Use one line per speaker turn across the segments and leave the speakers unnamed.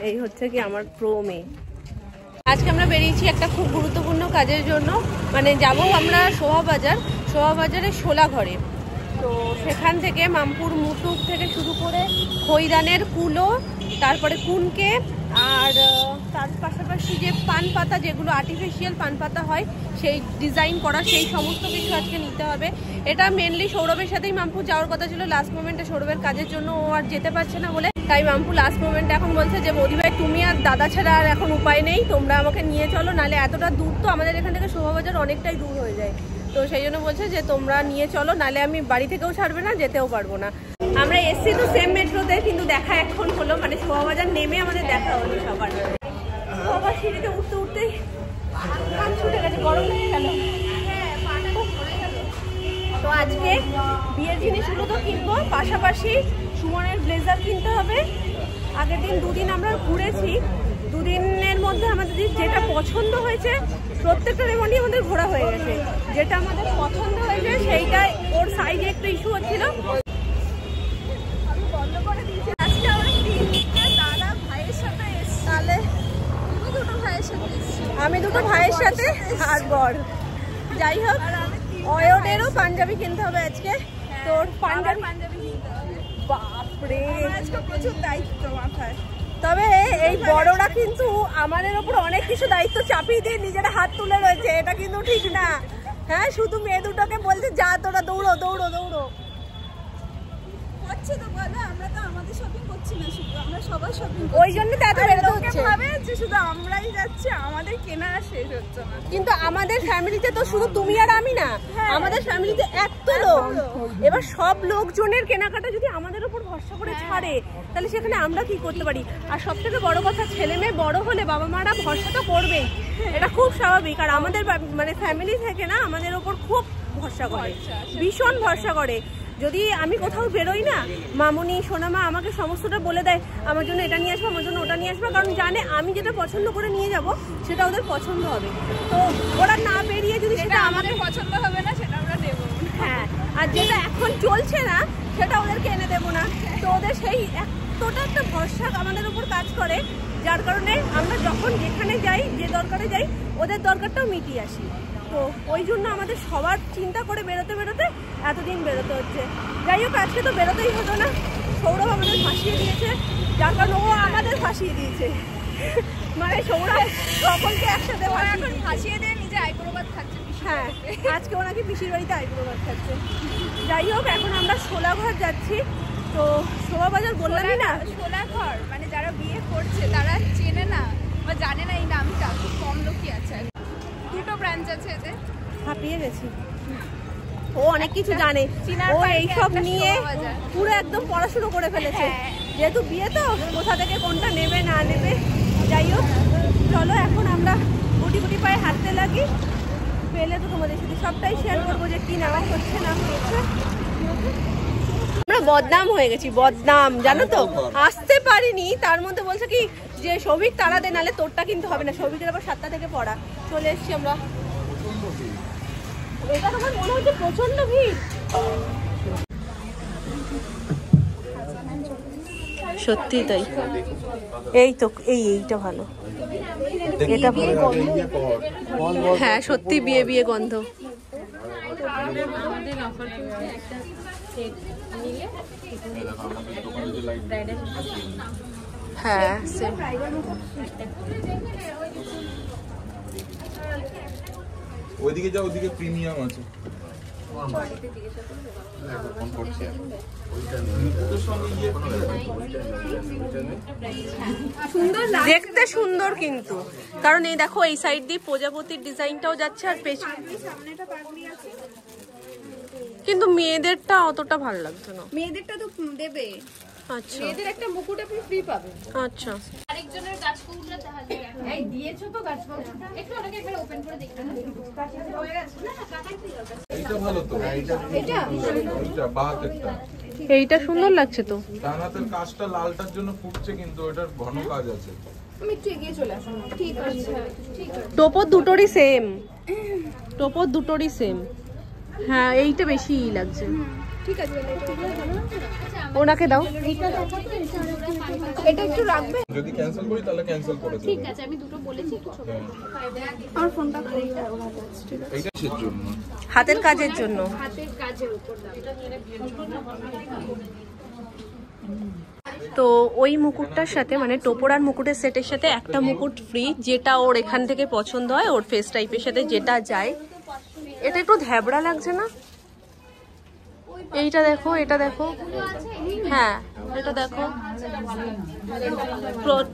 এই হচ্ছে কি আমার প্রো মেয়ে। আজকে আমরা বেরিয়েছি একটা খুব গুরুত্বপূর্ণ কাজের জন্য, মানে যাব আমরা শোভাবাজারে শোলাঘরে। তো সেখান থেকে মামপুর মুটুক থেকে শুরু করে খৈদানের কুলো, তারপরে কুনকে, আর তার পাশাপাশি যে পান পাতা, যেগুলো আর্টিফিশিয়াল পান পাতা হয় সেই ডিজাইন করা, সেই সমস্ত কিছু আজকে নিতে হবে। এটা মেনলি সৌরভের সাথেই মামপুর যাওয়ার কথা ছিল, লাস্ট মোমেন্টে সৌরভের কাজের জন্য ও আর যেতে পারছে না বলে, তাই মামপুর লাস্ট মোমেন্টে এখন বলছে যে মোদি ভাই তুমি আর দাদা ছাড়া আর এখন উপায় নেই, তোমরা আমাকে নিয়ে চলো, নাহলে এতটা দূর তো আমাদের এখান থেকে শোভাবাজার অনেকটাই দূর হয়ে যায়। তো সেই জন্য বলছে যে তোমরা নিয়ে চলো, নাহলে আমি বাড়ি থেকেও ছাড়বে না, যেতেও পারবো না। আমরা এসছি তো সেম মেট্রোতে, কিন্তু দেখা এখন হলো, মানে শোভাবাজার নেমে আমাদের দেখা হলো সবার। সবার সিঁড়িতে উঠতে উঠতেই ছুটে গেছে, গরম লেগে গেল। তো আজকে বিয়ের জিনিসগুলো তো কিনবো, পাশাপাশি সুমনের ব্লেজার কিনতে হবে। আগের দিন দুদিন আমরা ঘুরেছি, দুদিনের মধ্যে আমাদের যেটা পছন্দ হয়েছে প্রত্যেকটা রেমন্ডই আমাদের ঘোরা হয়ে গেছে। যেটা আমাদের পছন্দ হয়েছে সেইটাই, ওর সাইজে একটু ইস্যু হচ্ছিল, বন্ধ করে দিয়েছে। আজকে আমরা দাদা ভাইয়ের সাথে এসছি, তাহলে দুটো ভাইয়ের সাথে এসছি, আমি দুটো ভাইয়ের সাথে আর বর। যাই হোক, অয়নেরও পাঞ্জাবি কিনতে হবে আজকে। তোর পাঞ্জাবি কিনতে হবে, বাপরে আজকে প্রচুর দায়িত্ব মাথায়। তবে এই বড়রা কিন্তু আমাদের ওপর অনেক কিছু দায়িত্ব চাপিয়ে দিয়ে নিজেরা হাত তুলে রয়েছে, এটা কিন্তু ঠিক না। হ্যাঁ, শুধু মেয়ে দুটোকে বলছে যা তোরা দৌড়ো দৌড়ো দৌড়ো করছে। তো বলো, আমরা তো আমাদের শপিং করছি না, শুধু আমরা সবার শপিং, ওই জন্য তো এত বেরোতে হচ্ছে। ভাবে যে শুধু আমরাই যাচ্ছি, আমাদের কেনা শেষ হচ্ছে না। কিন্তু আমাদের ফ্যামিলিতে তো শুধু তুমি আর আমি না, আমাদের ফ্যামিলিতে এত লোক। এবার সব লোকজনের কেনাকাটা যদি আমাদের উপর ভরসা করে ছাড়ে, তাহলে সেখানে আমরা কি করতে পারি? আর সব থেকে বড় কথা, ছেলে মেয়ে বড় হলে বাবা মারা ভরসা তো করবেই, এটা খুব স্বাভাবিক। আর আমাদের মানে ফ্যামিলি থেকে না আমাদের ওপর খুব ভরসা করে, ভীষণ ভরসা করে। যদি আমি কোথাও বেরোই না, মামুনি সোনামা আমাকে সমস্তটা বলে দেয়, আমার জন্য এটা নিয়ে আসবো, আমার জন্য ওটা নিয়ে আসবো, কারণ জানে আমি যেটা পছন্দ করে নিয়ে যাব সেটা ওদের পছন্দ হবে। তো ওরা না বেরিয়ে যদি সেটা আমাদের পছন্দ হবে না, সেটা আমরা দেবো। হ্যাঁ, আর যেটা এখন চলছে না সেটা ওদেরকে এনে দেবো না। তো ওদের সেই এতটা একটা ভরসা আমাদের উপর কাজ করে, যার কারণে আমরা যখন যেখানে যাই, যে দরকারে যাই, ওদের দরকারটাও মিটিয়ে আসি। তো ওই জন্য আমাদের সবার চিন্তা করে বেরোতে বেরোতে এতদিন বেরোতে হচ্ছে। যাই হোক, আজকে তো বেরোতেই হতো না, সৌরভ আমাদের ফাঁসিয়ে দিয়েছে, যার কারণে ও আমাদের ফাঁসিয়ে দিয়েছে। মানে সৌরভ সকলকে একসাথে ফাঁসিয়ে দিয়ে নিজে আইপ্রবাদ খাচ্ছে। হ্যাঁ, আজকে ওনাকে পিসির বাড়িতে আইপ্রবাদ খাচ্ছে। যাই হোক, এখন আমরা শোলাঘর যাচ্ছি। তো শোভাবাজার বললাম না, শোলাঘর মানে যারা বিয়ে করছে তারা চেনে না বা জানে না এই নামটা, খুব কম লোকই আছে। দুটো ব্রাঞ্চ আছে এদের, হাঁপিয়ে গেছি। ও অনেক কিছু জানে, ও এইসব নিয়ে পুরো একদম পড়াশুনো করে ফেলেছে। যেহেতু বিয়ে তো, কোথা থেকে কোনটা নেবে না নেবে। যাই হোক, চলো এখন আমরা গুটি গুটি পায়ে হাঁটতে লাগি। পেলে তো তোমাদের সাথে সবটাই শেয়ার করবো যে কি নেওয়া হচ্ছে না হচ্ছে। আমরা বদনাম হয়ে গেছি, বদনাম, জানো তো, আসতে পারিনি। তার মধ্যে বলছে কি যে সৌভিক তারা দে, নাহলে তোরটা কিন্তু হবে না। সৌভিকের আবার 7টা থেকে পড়া। চলে এসছি আমরা। এটা তোমার মনে হচ্ছে প্রচন্ড ভিড়, সত্যি তাই। এই তো এইটা ভালো, এটা হ্যাঁ সত্যি বিয়ে বিয়ে গন্ধ। হ্যাঁ,
ওইদিকে যাও, ওইদিকে প্রিমিয়াম আছে।
দেখতে সুন্দর, কিন্তু কারণ এই দেখো এই সাইড দিয়ে প্রজাপতির ডিজাইনটাও যাচ্ছে, আর কিন্তু মেয়েদেরটা অতটা ভালো লাগছে না।
মেয়েদেরটা তো দেবে।
আচ্ছা,
মেয়েদের একটা মুকুট আপনি ফ্রি পাবেন।
আচ্ছা,
আরেকজনের গাছপালা তাহলে এই দিয়েছো তো গাছপালা, একটু ওটাকে একবার ওপেন করে দেখতে হবে। হয়ে গেছে না, কাটাই দিও।
এটা ভালো তো, এটা বাহাতেরটা,
এইটা সুন্দর লাগছে তো।
ডানাতের কাজটা লালটার জন্য ফুটছে, কিন্তু এটার ঘন কাজ আছে।
আমি একটু এগিয়ে চলে আসুন। ঠিক আছে, ঠিক আছে।
টোপর দুটোরই সেম, টোপর দুটোরই সেম। হ্যাঁ, এইটা বেশি লাগছে। ঠিক আছে ওনাকে দাও। এটা একটু রাখবে,
যদি ক্যান্সেল করি তাহলে ক্যান্সেল করে দেব।
ঠিক আছে আমি দুটো বলেছি একটু ছোট।
আমার ফোনটা
এইটা কিসের জন্য?
হাতের কাজের জন্য।
হাতের কাজের উপর দাম।
তো ওই মুকুটটার সাথে মানে টোপরার মুকুটের সেটের সাথে একটা মুকুট ফ্রি, যেটা ওর এখান থেকে পছন্দ হয়, ওর ফেস টাইপের সাথে যেটা যায়। এটা একটু ধ্যাবড়া লাগছে না? এইটা দেখো, এটা দেখো, হ্যাঁ এটা দেখো,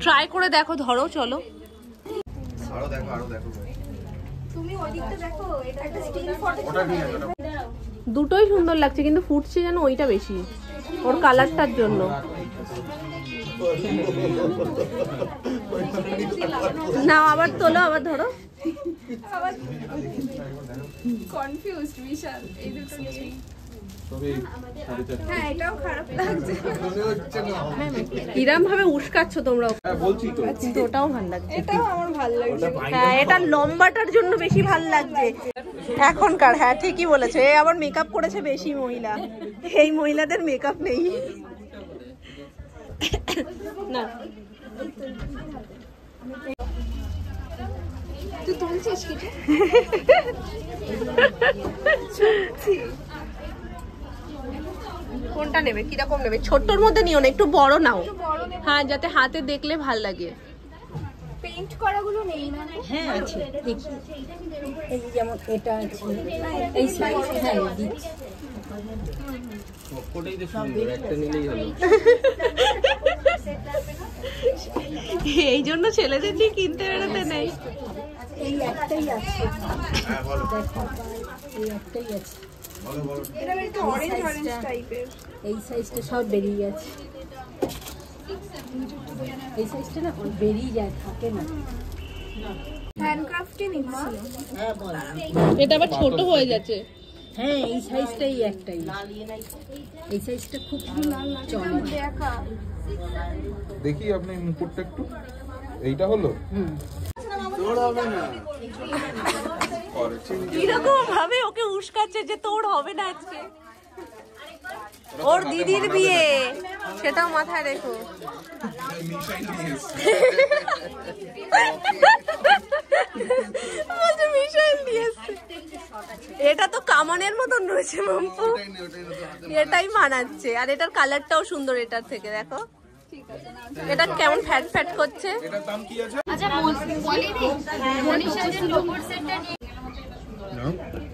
ট্রাই করে দেখো, ধরো চলো।
আরো দেখো, আরো দেখো।
তুমি ওই দিকটা দেখো, এটা একটা স্টিল ফটো।
ওটা নিয়ে নাও।
দুটোই সুন্দর লাগছে, কিন্তু ফুটছে যেন ওইটা বেশি, ওর কালারটার জন্য। না আবার তোলো, আবার ধরো। আবার কনফিউজড বিশাল এই দুটো নিয়ে। হ্যাঁ এটাও খারাপ লাগছে। কিরম ভাবে উস্কাচ্ছ তোমরা?
হ্যাঁ বলছি তো,
কিন্তু ওটাও ভালো লাগছে। এটাও আমার ভালো লাগছে। হ্যাঁ এটা লম্বাটার জন্য বেশি ভালো লাগছে এখনকার। হ্যাঁ ঠিকই বলেছে, এ আবার মেকআপ করেছে বেশি মহিলা, এই মহিলাদের মেকআপ নেই না। তুই তুলছিস কি? কোনটা নেবে, কিরকম নেবে? ছোট্টর মধ্যে নিও না, একটু বড় নাও। হ্যাঁ যাতে হাতে দেখলে ভাল লাগে।
পেইন্ট করাগুলো নেই না?
হ্যাঁ আছে, দেখি এই যেমন এটা আছে, এই সাইজ। হ্যাঁ দিচ্ছি,
ওটাই তো সুন্দর, একটা নিলেই হলো।
এই জন্য ছেলেদের নিয়ে কিনতে বেরোতে নেই।
এই একটাই আছে।
হ্যাঁ বলো।
দেখো এই একটাই আছে,
বলো বলো।
এটা একটু অরেঞ্জ অরেঞ্জ টাইপের।
এই সাইজটা সব বেরিয়ে গেছে। এই সাইজটা না বেরিয়ে যায়, থাকে না।
হ্যান্ডক্রাফটই নিচ্ছি।
হ্যাঁ বল।
এটা আবার ছোট হয়ে যাচ্ছে।
হ্যাঁ এই সাইজটাই একটাই, এই সাইজটা খুব চলে।
দেখা
দেখি আপনি মুকুটটা একটু, এইটা হলো।
কিরকম ভাবে ওকে উস্কাচ্ছে যে তোর হবে না আজকে। ওর দিদির বিয়ে, সেটাও মাথায় রেখো। এটা তো কামানের মতন রয়েছে মাম্পু, এটাই মানাচ্ছে। আর এটার কালারটাও সুন্দর এটার থেকে, দেখো এটা কেমন ফ্যাট ফ্যাট করছে।
এটার দাম কি আছে?
আচ্ছা বলিনি মনীষা যে টোপর সেটটা নিয়ে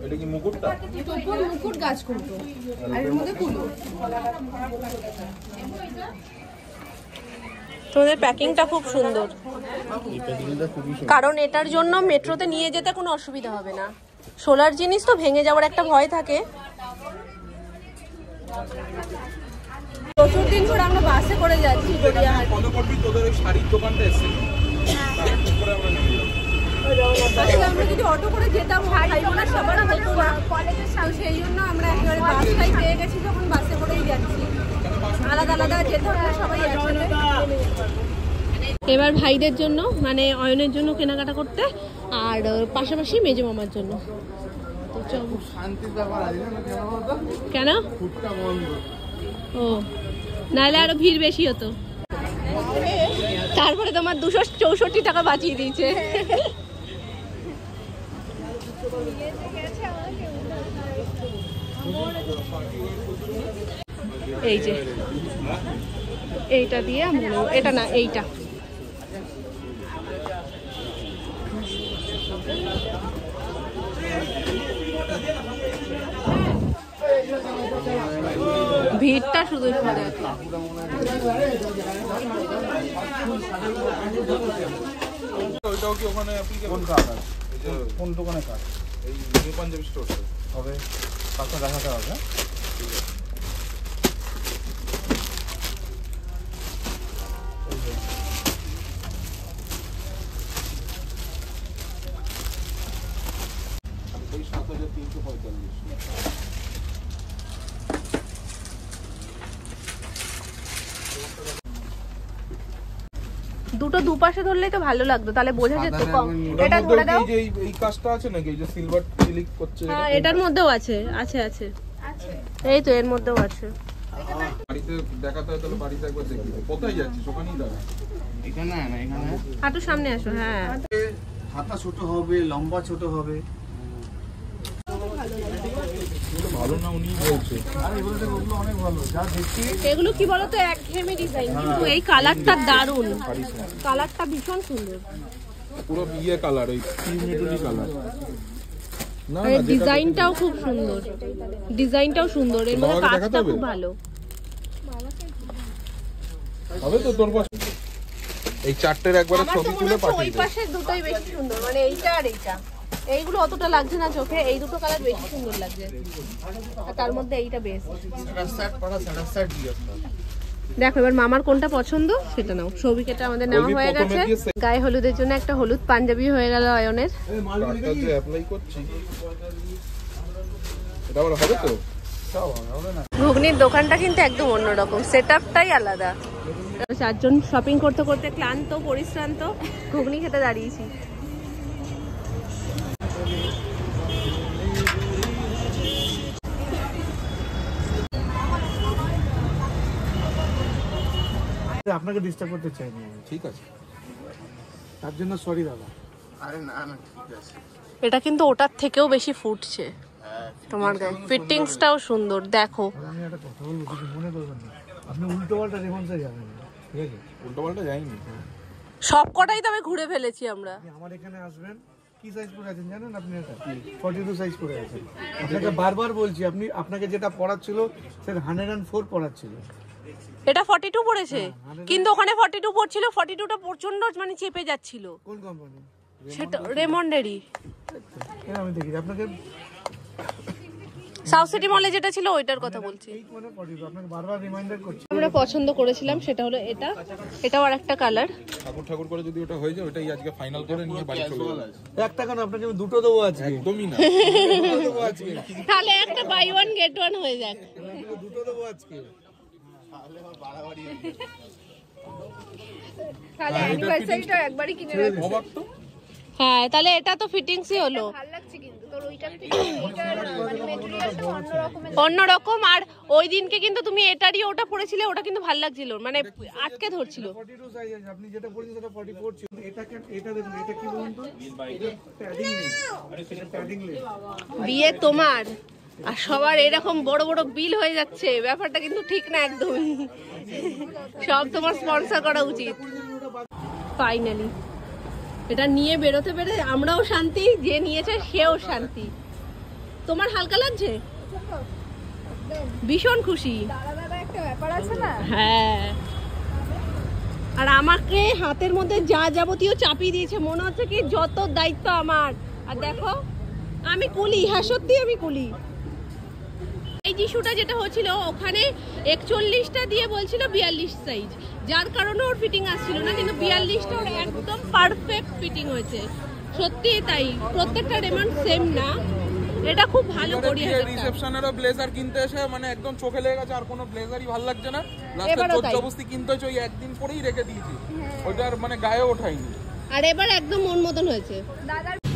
এটা কি মুকুটটা?
টোপর মুকুট গাছ কুটো, আর এর মধ্যে কুলো। তোমাদের প্যাকিংটা খুব সুন্দর, কারণ এটার জন্য মেট্রোতে নিয়ে যেতে কোনো অসুবিধা হবে না। সোলার জিনিস তো ভেঙে যাওয়ার একটা ভয় থাকে। প্রচুর দিন ধরে আমরা বাসে করে যাচ্ছি গড়িয়াহাট।
কত করবি তোদের ওই শাড়ির দোকানটা এসে?
আসলে আমরা যদি অটো করে যেতাম ভাইবো না সবার হতো না, তো সেই জন্য আমরা একেবারে বাসটাই পেয়ে গেছি, যখন বাসে করেই যাচ্ছি। আলাদা আলাদা যেতে হবে সবাই একসাথে। এবার ভাইদের জন্য মানে অয়নের জন্য কেনাকাটা করতে, আর পাশাপাশি মেজো মামার জন্য। কেন? ও নাহলে আরো ভিড় বেশি হতো। তারপরে তোমার 264 টাকা বাঁচিয়ে দিয়েছে। এই যে এইটা দিয়ে আমরা, এটা না এইটা। ভিড়টা শুধু
ওইটাও কি ওখানে কোন কার্ড আছে? কোন দোকানে কার্ড? এই নিউ পাঞ্জাবি স্টোর হবে, পাশে দেখাতে হবে। এই 7345।
দুটো দুপাশে ধরলেই তো ভালো লাগতো, তাহলে বোঝা যেত কম। এটা ধরে দাও।
এই কাজটা আছে নাকি, এই যে সিলভার ক্লিক করছে?
হ্যাঁ এটার মধ্যেও আছে, আছে আছে। এই তো এর মধ্যেও আছে।
বাড়িতে দেখাতে হয় তাহলে বাড়িতে একবার দেখি। কোথায় যাচ্ছিস? ওখানেই দাঁড়া।
এখানে না, এখানে
হাঁটু সামনে আসো। হ্যাঁ,
হাতা ছোট হবে, লম্বা ছোট হবে।
ভালো না উনি বলছে।
আরে এগুলো তো ওগুলো অনেক ভালো, যা দেখছি।
এগুলো কি বলতো একঘেয়েমি ডিজাইন, কিন্তু এই কালারটা দারুণ, কালারটা ভীষণ সুন্দর।
পুরো বিয়ে কালার, ওই মেটুলি কালার। না
এই ডিজাইনটাও খুব সুন্দর, ডিজাইনটাও সুন্দর, এর মধ্যে কাজটা খুব ভালো
হবে তো তোর পাশে। এই চারটের একবারে ছবি তুলে পাঠিয়ে
ওই পাশের দুটোই বেশি সুন্দর, মানে এইটা আর এইটা। এইগুলো অতটা লাগছে না চোখে, এই দুটো কালার বেশি সুন্দর লাগছে, আর তার মধ্যে এইটা বেস্ট।
60 দিয়ে
দেখো এবার মামার কোনটা পছন্দ সেটা নাও। সৌভিকেটা আমাদের নেওয়া হয়ে গেছে। গায়ে হলুদের জন্য একটা হলুদ পাঞ্জাবি হয়ে গেল অয়নের।
কার্ডটা অ্যাপ্লাই করছি, এটা আবার হবে তো?
ঘুগনির দোকানটা কিন্তু একদম অন্যরকম, সেটআপটাই আলাদা। চারজন শপিং করতে করতে ক্লান্ত পরিশ্রান্ত ঘুগনি খেতে দাঁড়িয়েছি।
আপনাকে ডিস্টার্ব করতে চাইনি,
ঠিক আছে,
তার জন্য সরি দাদা। আরে না না, ঠিক আছে।
এটা কিন্তু ওটার থেকেও বেশি ফুটছে তোমার গায়ে, ফিটিংসটাও সুন্দর। দেখো
আমি একটা কথা বলবো, কিছু মনে করবেন না। আপনি উল্টো পাল্টা রেফারেন্সে যাবেন, ঠিক আছে?
উল্টো পাল্টা যাইনি,
সব কটাই তবে ঘুরে ফেলেছি আমরা।
আপনি আমার এখানে আসবেন, কি সাইজ পরে আছেন জানেন আপনি? এটা 42 সাইজ পরে আছেন। আপনাকে বারবার বলছি, আপনি আপনাকে যেটা পড়াচ্ছিল সেটা 104 পড়াচ্ছিল।
এটা 42 পড়েছে, কিন্তু ওখানে 42 পড়ছিল, 42টা প্রচন্ড মানে চেপে যাচ্ছিল।
কোন কোম্পানি?
সেটা রেমন্ডেরই।
আমি দেখি আপনাকে
সাউথ সিটি মলে যেটা ছিল ওইটার কথা বলছি।
আপনাকে বারবার রিমাইন্ডার করছি।
আমরা পছন্দ করেছিলাম সেটা হলো এটা, এটাও আর একটা কালার।
ঠাকুর করে যদি ওটা হয়ে যায় ওটাই আজকে ফাইনাল করে নিয়ে বাড়ি চলে যাব।
একটা কেন, আপনাকে আমি দুটো দেবো আজকে।
একদমই না, দেবো আজকে।
তাহলে একটা বাই ওয়ান গেট ওয়ান হয়ে যাক।
দুটো দেবো আজকে।
তাহলে অ্যানিভার্সারিটা একবারই কিনে রাখবো।
অবাক তো।
হ্যাঁ, তাহলে এটা তো ফিটিংসই হলো।
ভালো লাগছে কিন্তু তোর ওইটার থেকে এইটার মানে ম্যাটেরিয়ালটা অন্যরকম।
অন্যরকম। আর ওই দিনকে কিন্তু তুমি এটারই ওটা পরেছিলে, ওটা কিন্তু ভালো লাগছিল, মানে আটকে ধরছিল।
42 সাইজ আছে, আপনি যেটা বলছেন সেটা 44 ছিল। এটা দেখুন, এটা কি বলুন তো? প্যাডিং নেই, এটা প্যাডিং নেই।
বিয়ে তোমার আর সবার এরকম বড় বড় বিল হয়ে যাচ্ছে, ব্যাপারটা কিন্তু ঠিক না একদমই। সব তোমার স্পন্সর করা উচিত। ফাইনালি এটা নিয়ে বেরোতে পেরে আমরাও শান্তি, যে নিয়েছে সেও শান্তি। তোমার হালকা লাগছে? ভীষণ খুশি।
আলাদা একটা ব্যাপার আছে না।
হ্যাঁ, আর আমাকে হাতের মধ্যে যা যাবতীয় চাপিয়ে দিয়েছে, মনে হচ্ছে কি যত দায়িত্ব আমার। আর দেখো আমি কুলি, হ্যাঁ সত্যি আমি কুলি। এই টিস্যুটা যেটা হচ্ছিল ওখানে 41টা দিয়ে বলছিল 42 সাইজ, যার কারণে ওর ফিটিং আসছিল না, কিন্তু 42টা ওর একদম পারফেক্ট ফিটিং হয়েছে। সত্যি তাই, প্রত্যেকটা রেমন্ড সেম না। এটা খুব ভালো গড়িয়ে গেছে।
রিসেপশনেরও ব্লেজার কিনতে এসে মানে একদম চোখে লেগে গেছে, আর কোনো ব্লেজারই ভালো লাগছে না। লাস্টে জবরদস্তি কিনতে হচ্ছে, ওই একদিন পরেই রেখে দিয়েছি, ওইটার মানে গায়ে ওঠাইনি।
আর এবার একদম মন মতন হয়েছে।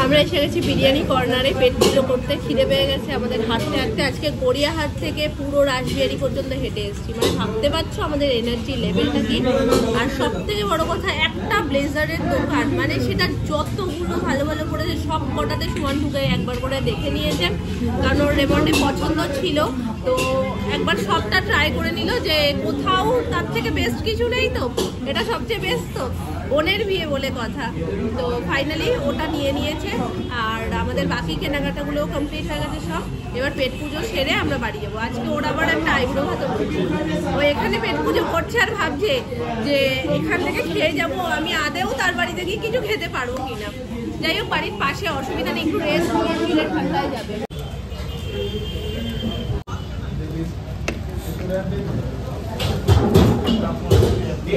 আমরা এসে গেছি বিরিয়ানি কর্নারে পেট পুজো করতে। খিদে পেয়ে গেছে আমাদের হাঁটতে হাঁটতে। আজকে গড়িয়াহাট থেকে পুরো রাসবিহারি পর্যন্ত হেঁটে এসেছি, মানে ভাবতে পারছো আমাদের এনার্জি লেভেলটা কি। আর সব থেকে বড় কথা, একটা ব্লেজারের দোকান, মানে সেটা যতগুলো ভালো ভালো করেছে সব কটাতে সমান ঢুকে একবার করে দেখে নিয়েছেন, কারণ ওর রেমন্ডে পছন্দ ছিল। তো একবার সবটা ট্রাই করে নিল যে কোথাও তার থেকে বেস্ট কিছু নেই, তো এটা সবচেয়ে বেস্ট। তো বোনের বিয়ে বলে কথা, তো ফাইনালি ওটা নিয়ে নিয়েছে। আর আমাদের বাকি কেনাকাটাগুলোও কমপ্লিট হয়ে গেছে সব। এবার পেট পুজো সেরে আমরা বাড়ি যাবো। আজকে ওর আবার একটা আইব্রো ভাতা করছে, ও এখানে পেট পুজো করছে আর ভাবছে যে এখান থেকে খেয়ে যাবো। আমি আদেও তার বাড়িতে গিয়ে কিছু খেতে পারবো কিনা। যাই হোক, বাড়ির পাশে, অসুবিধা নেই, একটু রেস্ট নিয়ে ঠান্ডায় যাবে।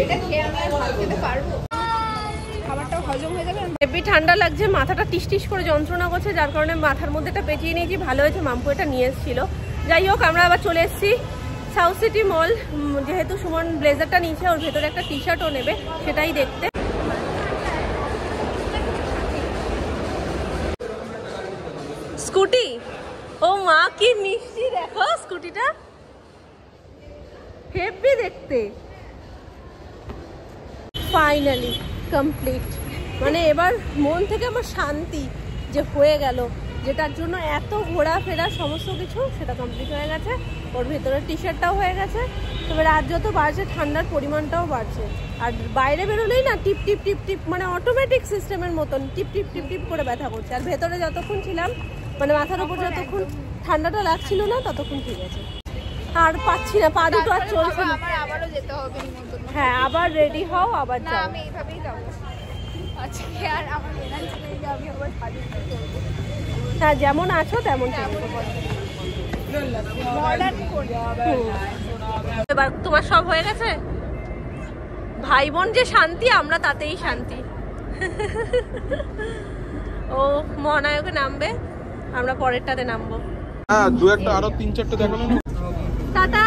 এটা খেয়ে আমরা ভাত খেতে পারবো, খাবারটাও হজম হয়ে যাবে। হেভি ঠান্ডা লাগছে, মাথাটা টিস টিস করে যন্ত্রণা করছে, যার কারণে মাথার মধ্যে এটা পেঁচিয়ে নিয়েছি। ভালো হয়েছে মাম্পু এটা নিয়ে এসেছিল। যাই হোক, আমরা আবার চলে এসেছি সাউথ সিটি মল। যেহেতু সুমন ব্লেজারটা নিয়েছে, ওর ভেতরে একটা টি শার্টও নেবে, সেটাই দেখতে। স্কুটি, ও মা কি মিষ্টি দেখো স্কুটিটা, হেভি দেখতে। ফাইনালি কমপ্লিট, মানে এবার মন থেকে আমার শান্তি যে হয়ে গেল, যেটার জন্য এত ঘোরাফেরা সমস্ত কিছু সেটা কমপ্লিট হয়ে গেছে। ওর ভেতরে টি শার্টটাও হয়ে গেছে। তবে রাত যত বাড়ছে ঠান্ডার পরিমাণটাও বাড়ছে, আর বাইরে বেরোলেই না টিপ টিপ টিপ টিপ মানে অটোমেটিক সিস্টেমের মতন টিপ টিপ টিপ টিপ করে ব্যথা করছে। আর ভেতরে যতক্ষণ ছিলাম মানে মাথার উপর যতক্ষণ ঠান্ডাটা লাগছিল না ততক্ষণ ঠিক আছে। আর পাচ্ছি না, পা দুটো আর চলছে না।
আবারও যেতে হবে।
হ্যাঁ আবার রেডি হও, আবার যাও।
আমি এইভাবেই যাবো আজকে, আর আমার এনার্জি নেই যে আমি আবার সাজতে চলবো।
হ্যাঁ যেমন আছো তেমন চলবে। এবার তোমার সব হয়ে গেছে। ভাই বোন যে শান্তি, আমরা তাতেই শান্তি। ও মহানায়কে নামবে, আমরা পরেরটাতে নামবো।
হ্যাঁ দু একটা আরো 3-4টে দেখানো না।
টাটা।